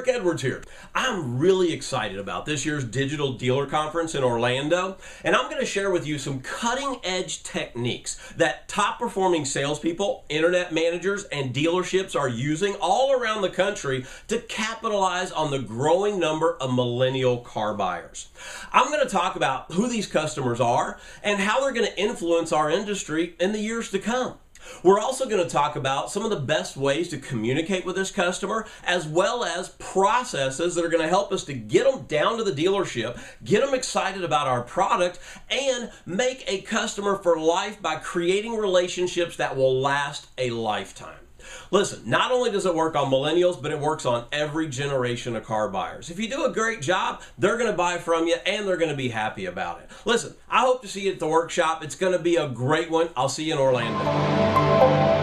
Edwards here. I'm really excited about this year's Digital Dealer Conference in Orlando, and I'm going to share with you some cutting-edge techniques that top-performing salespeople, internet managers, and dealerships are using all around the country to capitalize on the growing number of millennial car buyers. I'm going to talk about who these customers are and how they're going to influence our industry in the years to come. We're also going to talk about some of the best ways to communicate with this customer, as well as processes that are going to help us to get them down to the dealership, get them excited about our product, and make a customer for life by creating relationships that will last a lifetime. Listen, not only does it work on millennials, but it works on every generation of car buyers. If you do a great job, they're going to buy from you and they're going to be happy about it. Listen, I hope to see you at the workshop. It's going to be a great one. I'll see you in Orlando.